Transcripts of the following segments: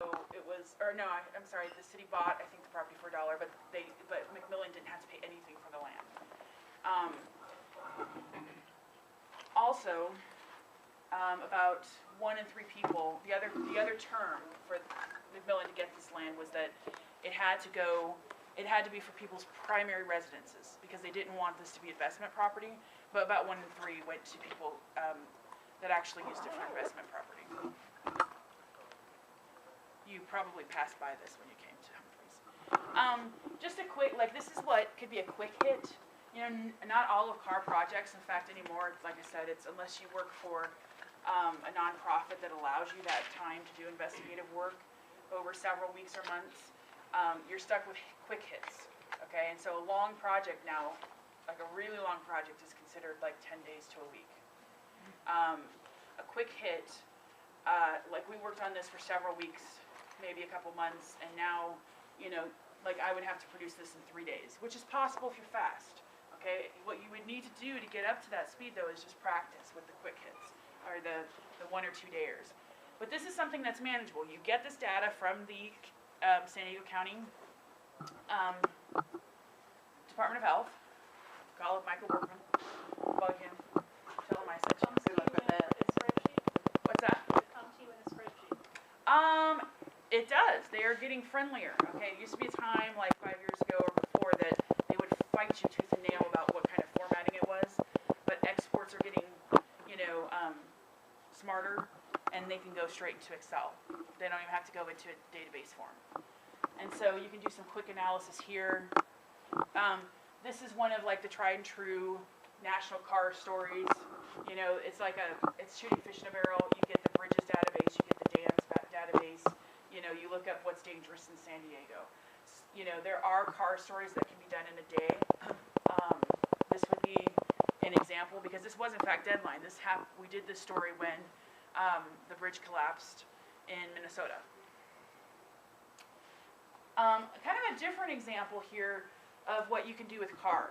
so it was, or no, I'm sorry, the city bought, I think, the property for $1, but McMillan didn't have to pay anything for the land. Also, about 1 in 3 people, the other term for McMillan to get this land was that it had to be for people's primary residences, because they didn't want this to be investment property, but about 1 in 3 went to people that actually used it for investment property. You probably passed by this when you came to Humphreys. Just a quick, this is what could be a quick hit. You know, not all of CAR projects, in fact, anymore, like I said, it's unless you work for a nonprofit that allows you that time to do investigative work over several weeks or months, you're stuck with quick hits, okay? And so a long project now, like a really long project, is considered like 10 days to a week. A quick hit, like we worked on this for several weeks, maybe a couple months, and now, you know, like I would have to produce this in 3 days, which is possible if you're fast, okay? What you would need to do to get up to that speed, though, is just practice with the quick hits, or the 1 or 2 dayers. But this is something that's manageable. You get this data from the San Diego County Department of Health. Call up Michael Workman, bug him, tell him I said something. Good luck with that. What's that? Does it come to you in a spreadsheet? It does. They are getting friendlier. Okay, it used to be a time like 5 years ago or before that they would fight you tooth and nail about what kind of formatting it was. But exports are getting, you know, smarter, and they can go straight into Excel. They don't even have to go into a database form. And so you can do some quick analysis here. This is one of like the tried and true national CAR stories. You know, it's like it's shooting fish in a barrel. You get the bridges database, you get the dams database. You know, you look up what's dangerous in San Diego. You know, there are CAR stories that can be done in a day. This would be an example, because this was in fact deadline. We did this story when the bridge collapsed in Minnesota. Kind of a different example here of what you can do with CAR.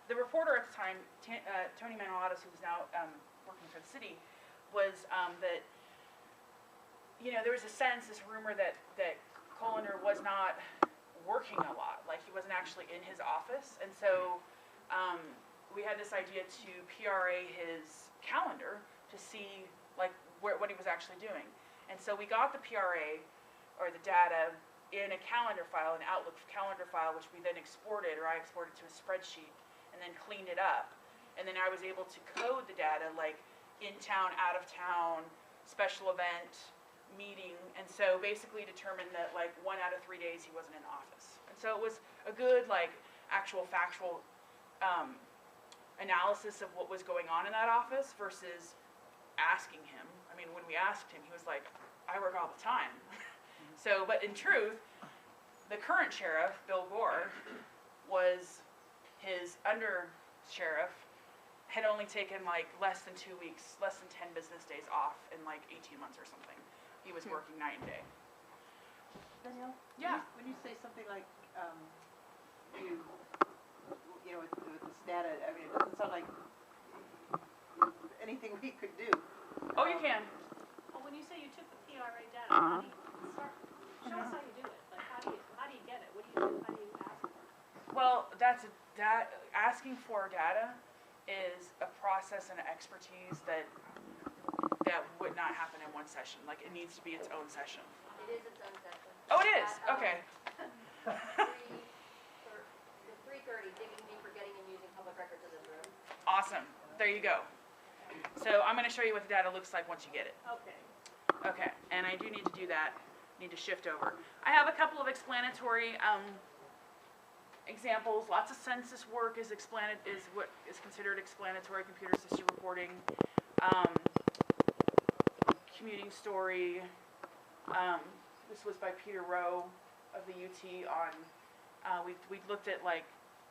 The reporter at the time, Tony Manolatos, who's now working for the city, was that, you know, there was a sense, this rumor that Colander was not working a lot, like he wasn't actually in his office, and so we had this idea to PRA his calendar to see like what he was actually doing. And so we got the PRA, or the data, in a calendar file, an Outlook calendar file, which we then exported, or I exported to a spreadsheet, and then cleaned it up. And then I was able to code the data, like in town, out of town, special event, meeting, and so basically determined that like 1 out of 3 days he wasn't in office. And so it was a good like actual factual analysis of what was going on in that office versus asking him. I mean, when we asked him, he was like, I work all the time. So, but in truth, the current sheriff, Bill Gore, was his under sheriff, had only taken like less than 2 weeks, less than 10 business days off in like 18 months or something. He was working night and day. Danielle? Yeah. When you say something like, you know, with this data, I mean, it doesn't sound like anything we could do. Oh, you can. Well, when you say you took the PRA data, how do you start? Show us how you do it. Like, how do you get it? What do you do? How do you ask for it? Well, asking for data is a process and an expertise that would not happen in one session. Like, it needs to be its own session. It is its own session. Oh, it is? Okay. 3:30, digging deeper, getting and using public records in this room. Awesome. There you go. So I'm going to show you what the data looks like once you get it. Okay. Okay, and I do need to do that. Need to shift over. I have a couple of explanatory examples. Lots of census work is what is considered explanatory computer system reporting. Commuting story. This was by Peter Rowe of the UT on. We looked at like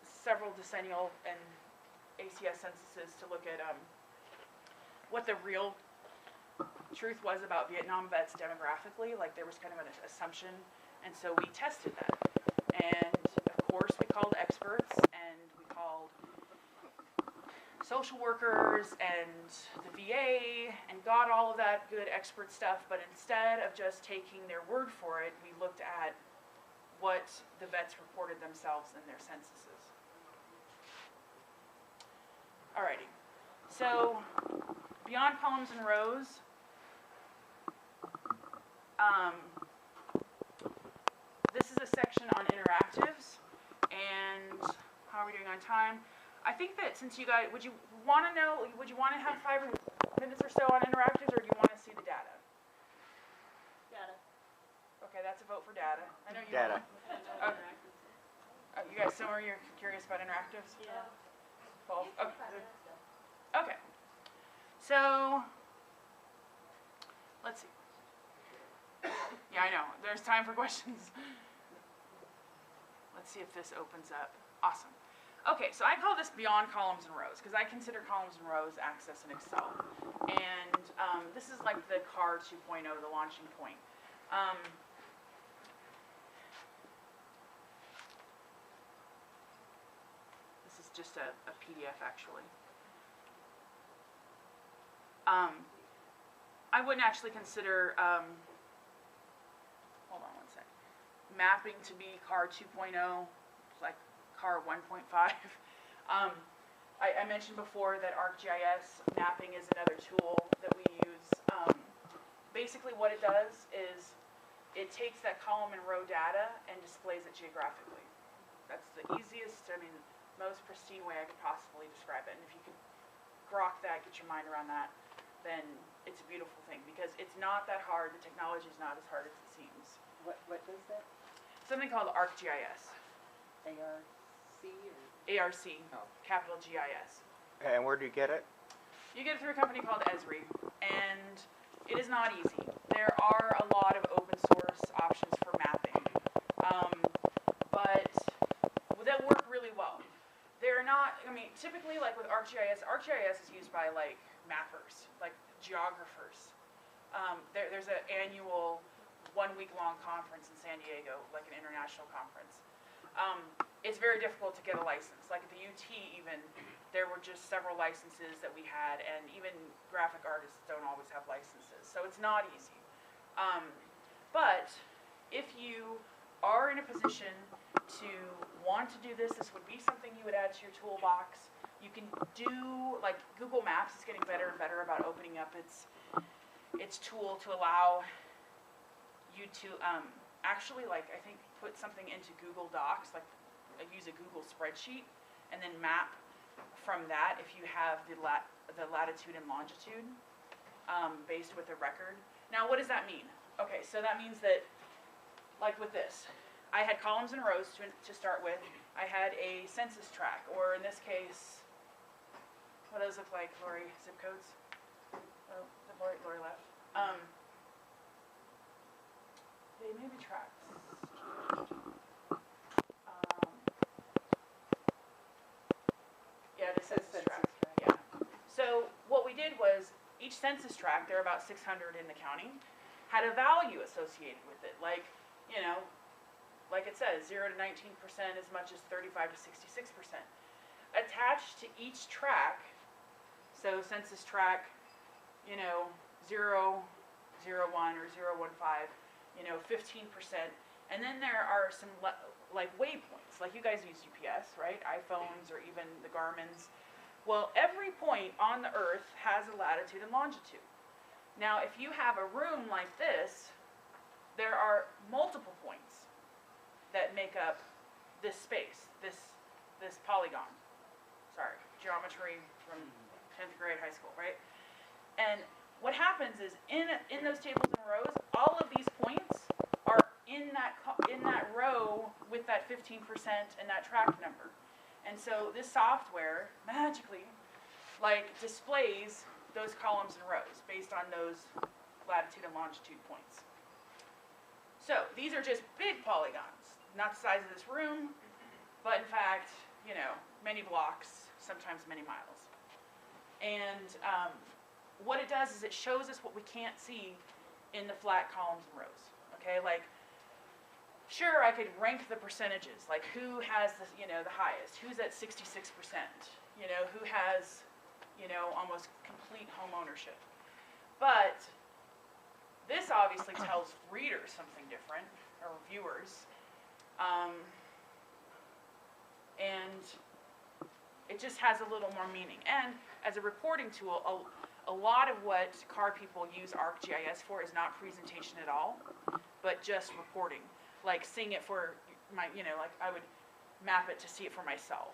several decennial and ACS censuses to look at what the real truth was about Vietnam vets demographically. Like there was kind of an assumption, and so we tested that. And of course we called experts, and we called social workers and the VA and got all of that good expert stuff, but instead of just taking their word for it, we looked at what the vets reported themselves in their censuses. Alrighty, so beyond columns and rows, this is a section on interactives, and how are we doing on time? I think that since you guys, would you want to have 5 minutes or so on interactives, or do you want to see the data? Data. Okay, that's a vote for data. I know you. Data. You guys, some of you are curious about interactives? Yeah. Paul? Okay. Okay. So, let's see. Yeah, I know. There's time for questions. Let's see if this opens up. Awesome. Okay, so I call this beyond columns and rows because I consider columns and rows access in Excel. And this is like the CAR 2.0, the launching point. This is just a PDF actually. I wouldn't actually consider, hold on one sec, mapping to be CAR 2.0, like CAR 1.5. I mentioned before that ArcGIS mapping is another tool that we use. Basically what it does is it takes that column and row data and displays it geographically. That's the easiest, most pristine way I could possibly describe it. And if you could grok that, get your mind around that, then it's a beautiful thing because it's not that hard. The technology is not as hard as it seems. What is that? Something called ArcGIS. ARC or? ARC, Oh. capital GIS. And where do you get it? You get it through a company called Esri, and it is not easy. There are a lot of open source options for mapping, but that work really well. They're not, typically like with ArcGIS is used by like mappers, like geographers. There's an annual 1 week long conference in San Diego, like an international conference. It's very difficult to get a license. Like at the UT even, there were just several licenses that we had, and even graphic artists don't always have licenses. So it's not easy. But if you are in a position to want to do this, this would be something you would add to your toolbox. You can do, like Google Maps is getting better and better about opening up its tool to allow you to actually, like, I think put something into Google Docs, like use a Google spreadsheet, and then map from that if you have the latitude and longitude based with a record. Now, what does that mean? Okay, so that means that, like with this, I had columns and rows to start with. I had a census tract, or in this case, what does it look like, Lori? Zip codes? Oh, Lori left. They may be tracts. Yeah, the census tract. Yeah. So what we did was each census tract, there are about 600 in the county, had a value associated with it. Like, like it says, 0 to 19%, as much as 35 to 66%. Attached to each tract, so census tract, 0, 0, 1 or 0, 1, 5, 15%. And then there are some like waypoints, like you guys use UPS, right? iPhones or even the Garmin's. Well, every point on the earth has a latitude and longitude. Now, if you have a room like this, there are multiple points that make up this space, this polygon. Sorry, geometry from 10th grade high school, right? And what happens is in those tables and rows, all of these points are in that row with that 15% and that tract number. And so this software magically displays those columns and rows based on those latitude and longitude points. So these are just big polygons, not the size of this room, but in fact, many blocks, sometimes many miles. And what it does is it shows us what we can't see in the flat columns and rows. Okay, like, sure, I could rank the percentages, like who has the highest, who's at 66%, who has you know, almost complete home ownership. But this obviously tells readers something different, or viewers. And it just has a little more meaning. And as a reporting tool, a lot of what car people use ArcGIS for is not presentation at all, but just reporting. Like seeing it for my, you know, like I would map it to see it for myself.